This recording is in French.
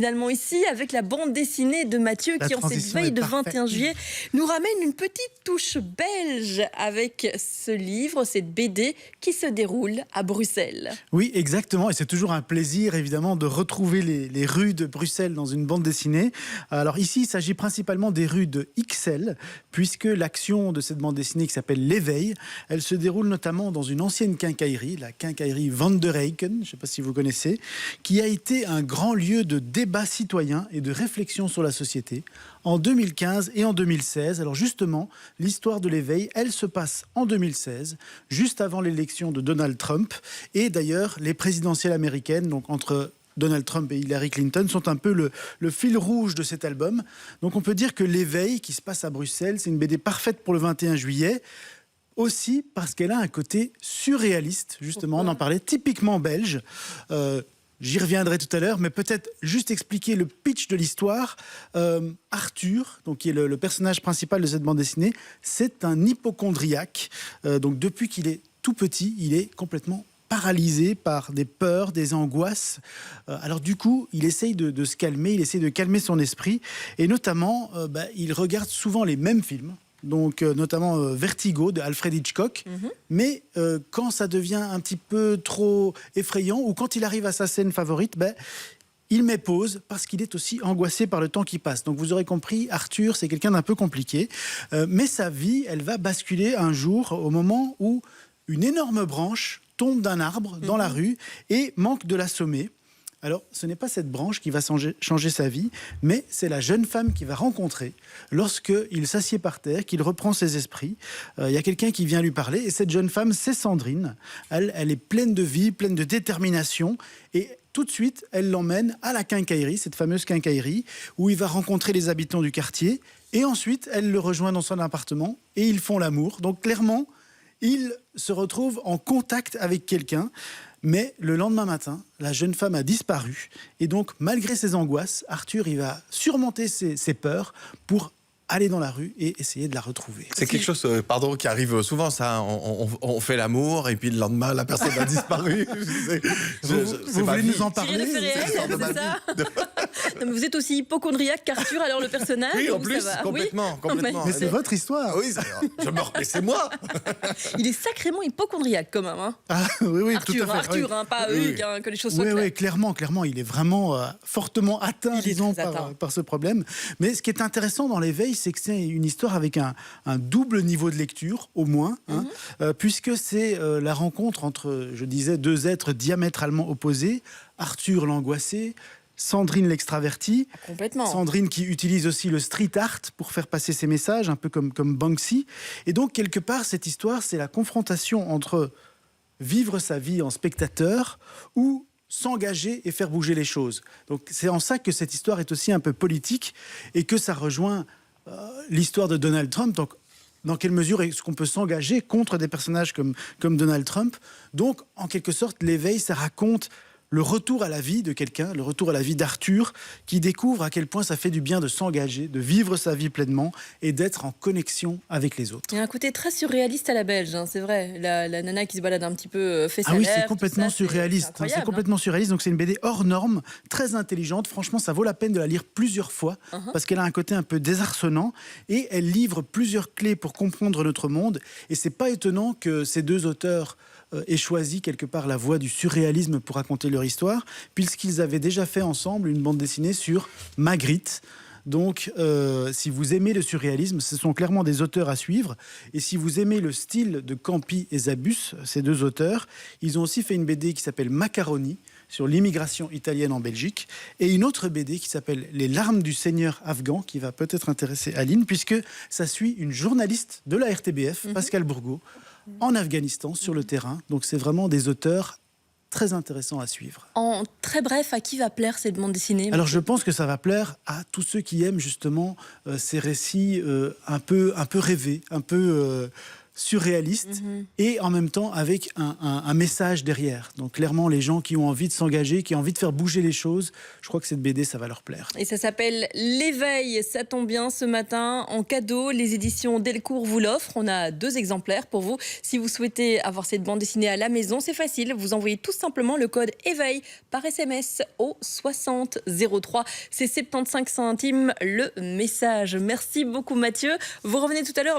Finalement ici, avec la bande dessinée de Mathieu La qui, en cette transition veille est de parfaite. 21 juillet, nous ramène une petite touche belge avec ce livre, cette BD qui se déroule à Bruxelles. Oui, exactement. Et c'est toujours un plaisir, évidemment, de retrouver les rues de Bruxelles dans une bande dessinée. Alors ici, il s'agit principalement des rues de Ixelles, puisque l'action de cette bande dessinée qui s'appelle L'Éveil, elle se déroule notamment dans une ancienne quincaillerie, la quincaillerie Van der Eycken, je ne sais pas si vous connaissez, qui a été un grand lieu de débat citoyen et de réflexion sur la société en 2015 et en 2016. Alors justement, l'histoire de l'éveil, elle se passe en 2016, juste avant l'élection de Donald Trump. Et d'ailleurs, les présidentielles américaines, donc entre Donald Trump et Hillary Clinton, sont un peu le fil rouge de cet album. Donc on peut dire que l'éveil qui se passe à Bruxelles, c'est une BD parfaite pour le 21 juillet. Aussi parce qu'elle a un côté surréaliste, justement. Pourquoi ? On en parlait, typiquement belge. J'y reviendrai tout à l'heure, mais peut-être juste expliquer le pitch de l'histoire. Arthur, donc, qui est le personnage principal de cette bande dessinée, c'est un hypocondriaque. Donc depuis qu'il est tout petit, il est complètement paralysé par des peurs, des angoisses. Alors du coup, il essaye de se calmer, il essaye de calmer son esprit. Et notamment, il regarde souvent les mêmes films. Donc notamment Vertigo de Alfred Hitchcock, mais quand ça devient un petit peu trop effrayant ou quand il arrive à sa scène favorite, il met pause parce qu'il est aussi angoissé par le temps qui passe. Donc vous aurez compris, Arthur, c'est quelqu'un d'un peu compliqué, mais sa vie, elle va basculer un jour au moment où une énorme branche tombe d'un arbre dans la rue et manque de l'assommer. Alors, ce n'est pas cette branche qui va changer sa vie, mais c'est la jeune femme qu'il va rencontrer lorsqu'il s'assied par terre, qu'il reprend ses esprits. Il y a quelqu'un qui vient lui parler, et cette jeune femme, c'est Sandrine. Elle est pleine de vie, pleine de détermination, et tout de suite, elle l'emmène à la quincaillerie, cette fameuse quincaillerie, où il va rencontrer les habitants du quartier, et ensuite, elle le rejoint dans son appartement, et ils font l'amour. Donc, clairement, il se retrouve en contact avec quelqu'un. Mais le lendemain matin, la jeune femme a disparu. Et donc, malgré ses angoisses, Arthur, il va surmonter ses peurs pour aller dans la rue et essayer de la retrouver. C'est quelque chose, pardon, qui arrive souvent, ça. On fait l'amour et puis le lendemain, la personne a disparu. Vous voulez nous en parler? C'est réel, c'est ça. Non, mais vous êtes aussi hypocondriaque qu'Arthur, alors le personnage. Oui, en donc plus, ça va. complètement. Oui. complètement. Mais c'est votre histoire. Ah oui, c'est moi. Il est sacrément hypocondriaque quand même. Hein. Ah, oui, Arthur, tout à fait. Arthur, Oui. hein, pas Oui, Hugues, hein, que les choses soient Oui, claires. oui, clairement, il est vraiment fortement atteint, Il est disons, très atteint. par ce problème. Mais ce qui est intéressant dans l'éveil, c'est que c'est une histoire avec un double niveau de lecture, au moins, hein, puisque c'est la rencontre entre, je disais, deux êtres diamétralement opposés. Arthur l'angoissé, Sandrine l'extravertie. Complètement. Sandrine qui utilise aussi le street art pour faire passer ses messages, un peu comme Banksy. Et donc, quelque part, cette histoire, c'est la confrontation entre vivre sa vie en spectateur ou s'engager et faire bouger les choses. Donc c'est en ça que cette histoire est aussi un peu politique et que ça rejoint l'histoire de Donald Trump. Donc dans quelle mesure est-ce qu'on peut s'engager contre des personnages comme Donald Trump? Donc en quelque sorte, l'éveil, ça raconte le retour à la vie de quelqu'un, le retour à la vie d'Arthur, qui découvre à quel point ça fait du bien de s'engager, de vivre sa vie pleinement et d'être en connexion avec les autres. Il y a un côté très surréaliste à la belge, hein, c'est vrai. La nana qui se balade un petit peu fait sa Ah oui, lèvre, c'est tout complètement ça, surréaliste. c'est incroyable, C'est complètement surréaliste. Donc c'est une BD hors norme, très intelligente. Franchement, ça vaut la peine de la lire plusieurs fois parce qu'elle a un côté un peu désarçonnant et elle livre plusieurs clés pour comprendre notre monde. Et c'est pas étonnant que ces deux auteurs aient choisi quelque part la voie du surréalisme pour raconter leur histoire, puisqu'ils avaient déjà fait ensemble une bande dessinée sur Magritte. Donc, si vous aimez le surréalisme, ce sont clairement des auteurs à suivre. Et si vous aimez le style de Campi et Zabus, ces deux auteurs, ils ont aussi fait une BD qui s'appelle Macaroni, sur l'immigration italienne en Belgique, et une autre BD qui s'appelle Les larmes du seigneur afghan, qui va peut-être intéresser Aline, puisque ça suit une journaliste de la RTBF, Pascal Bourgault, en Afghanistan, sur le terrain. Donc c'est vraiment des auteurs très intéressants à suivre. En très bref, à qui va plaire cette bande dessinée? Alors je pense que ça va plaire à tous ceux qui aiment justement ces récits un peu rêvés, un peu surréaliste et en même temps avec un message derrière. Donc clairement, les gens qui ont envie de s'engager, qui ont envie de faire bouger les choses, je crois que cette BD, ça va leur plaire. Et ça s'appelle L'éveil, ça tombe bien ce matin. En cadeau, les éditions Delcourt vous l'offrent. On a 2 exemplaires pour vous. Si vous souhaitez avoir cette bande dessinée à la maison, c'est facile. Vous envoyez tout simplement le code éveil par SMS au 60 03. C'est 75 centimes le message. Merci beaucoup Mathieu. Vous revenez tout à l'heure.